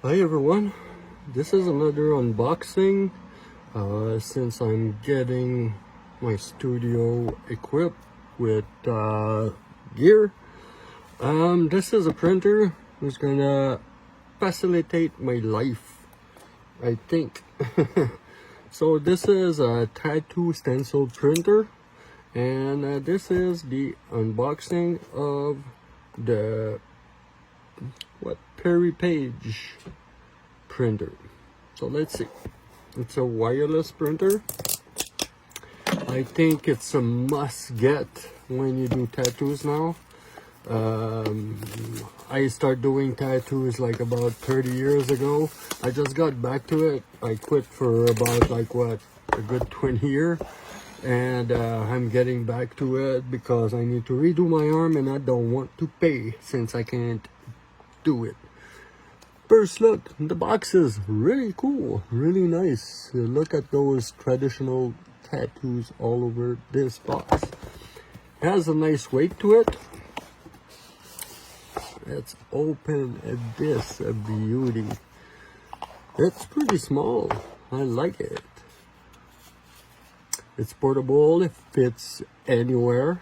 Hi everyone, this is another unboxing since I'm getting my studio equipped with gear. This is a printer that's gonna facilitate my life, I think. So this is a tattoo stencil printer, and this is the unboxing of the Peripage printer. So let's see. It's a wireless printer. I think it's a must get when you do tattoos now. I started doing tattoos like about 30 years ago. I just got back to it. I quit for about a good 20 years. And I'm getting back to it because I need to redo my arm and I don't want to pay since I can't do it. First look, the box is really cool, really nice. Look at those traditional tattoos all over this box. It has a nice weight to it. Let's open this, a beauty. It's pretty small, I like it. It's portable, it fits anywhere.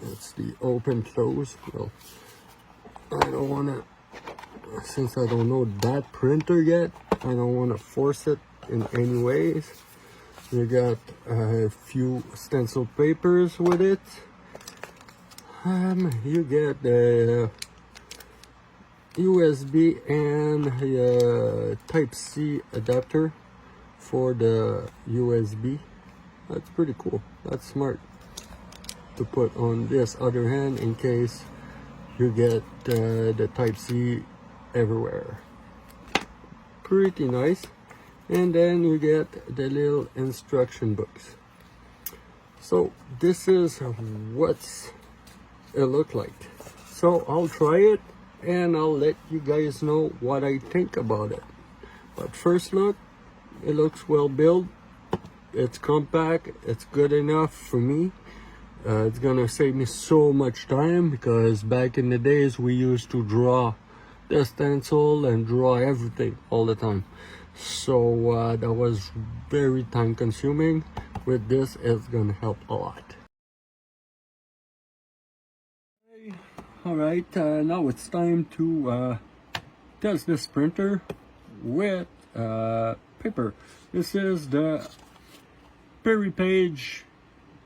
That's the open close. Well, I don't want to, since I don't know that printer yet, I don't want to force it in any ways. You got a few stencil papers with it. You get the USB and Type-C adapter for the USB. That's pretty cool. That's smart to put on this other hand in case you get the Type-C everywhere. Pretty nice. And then you get the little instruction books. So this is what's it look like. So I'll try it and I'll let you guys know what I think about it. But first look, it looks well built. It's compact. It's good enough for me. It's gonna save me so much time because back in the days we used to draw the stencil and draw everything all the time. So that was very time consuming. With this, it's gonna help a lot. Alright, now it's time to test this printer with paper. This is the Peripage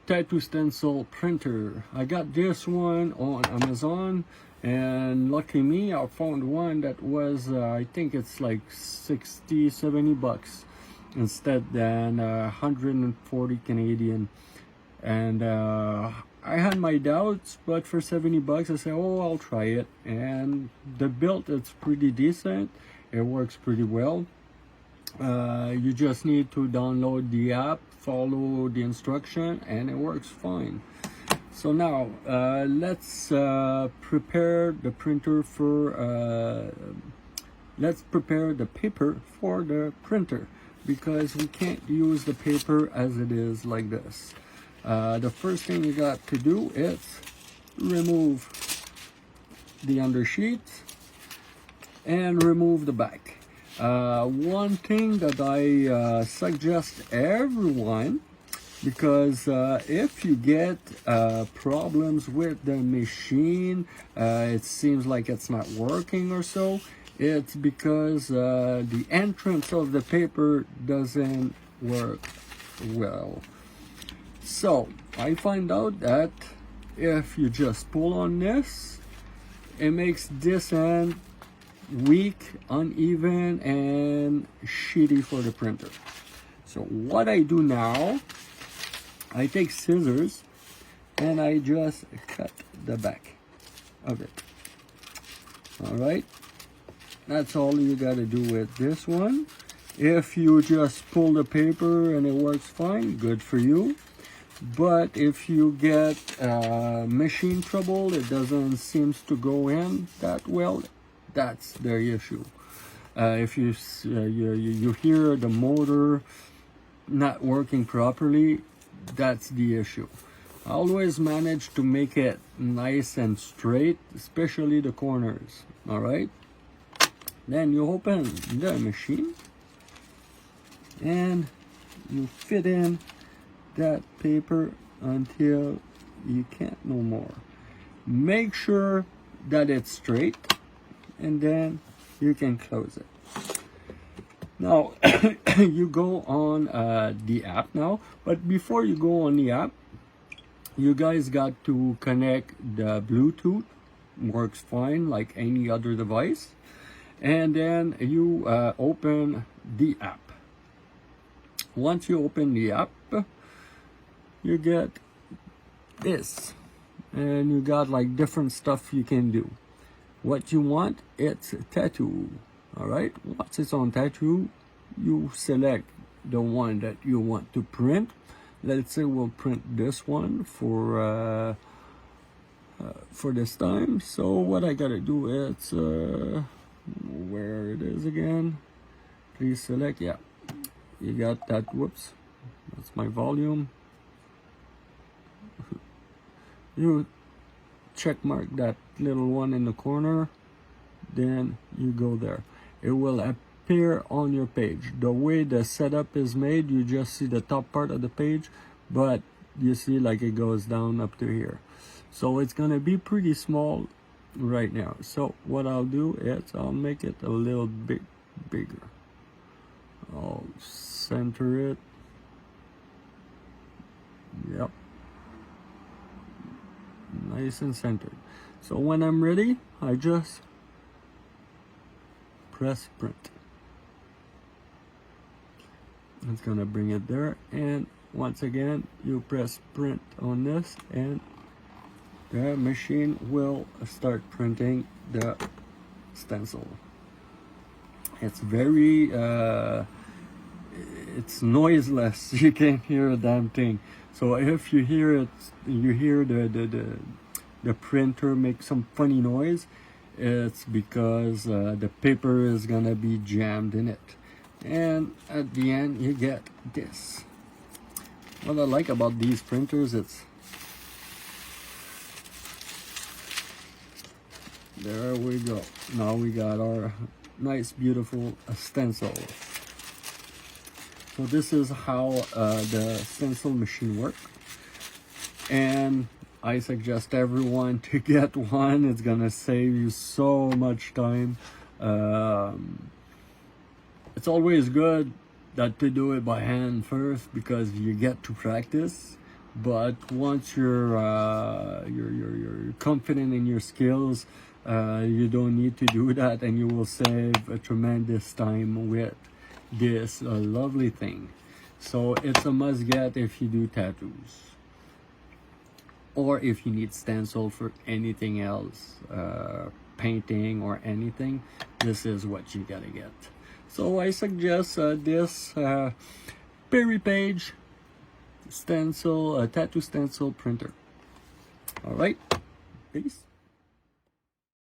Tattoo Stencil printer. I got this one on Amazon, and lucky me, I found one that was I think it's like 60-70 bucks instead than 140 Canadian. And I had my doubts, but for 70 bucks I said, oh, I'll try it. And the build, it's pretty decent. It works pretty well. You just need to download the app, follow the instruction, and it works fine. So now let's prepare the printer for let's prepare the paper for the printer, because we can't use the paper as it is like this. The first thing you got to do is remove the undersheet and remove the back. One thing that I suggest everyone, because if you get problems with the machine, it seems like it's not working or so, it's because the entrance of the paper doesn't work well. So I find out that if you just pull on this, it makes this end weak, uneven, and shitty for the printer. So what I do now, I take scissors and I just cut the back of it. All right, that's all you got to do with this one. If you just pull the paper and it works fine, good for you. But if you get machine trouble, it doesn't seem to go in that well, that's the issue. If you hear the motor not working properly, that's the issue. I always manage to make it nice and straight, especially the corners. All right, Then you open the machine and you fit in that paper until you can't no more. Make sure that it's straight, and then you can close it. Now you go on the app now, but before you go on the app, you guys got to connect the Bluetooth. Works fine like any other device. And then you open the app. Once you open the app, you get this, and you got like different stuff you can do. What you want, it's a tattoo. All right, once it's on tattoo, you select the one that you want to print. Let's say we'll print this one for this time. So what I gotta do is where it is again, please select. Yeah, you got that. Whoops, that's my volume. You check mark that little one in the corner, then you go there. It will appear on your page. The way the setup is made, you just see the top part of the page, but you see like it goes down up to here. So it's gonna be pretty small right now. So what I'll do is I'll make it a little bit bigger. I'll center it. Yep, nice and centered. So when I'm ready, I just press print. It's gonna bring it there, and once again you press print on this, and the machine will start printing the stencil. It's very it's noiseless. You can't hear a damn thing. So if you hear it, you hear the printer make some funny noise, it's because the paper is gonna be jammed in it. And at the end you get this. What I like about these printers, it's there we go. Now we got our nice beautiful stencil. So this is how the stencil machine works, and I suggest everyone to get one. It's gonna save you so much time. It's always good that to do it by hand first because you get to practice. But once you're confident in your skills, you don't need to do that, and you will save a tremendous time with this lovely thing. So it's a must get if you do tattoos, or if you need stencil for anything else, painting or anything. This is what you gotta get. So I suggest this Peripage stencil tattoo stencil printer. All right, peace.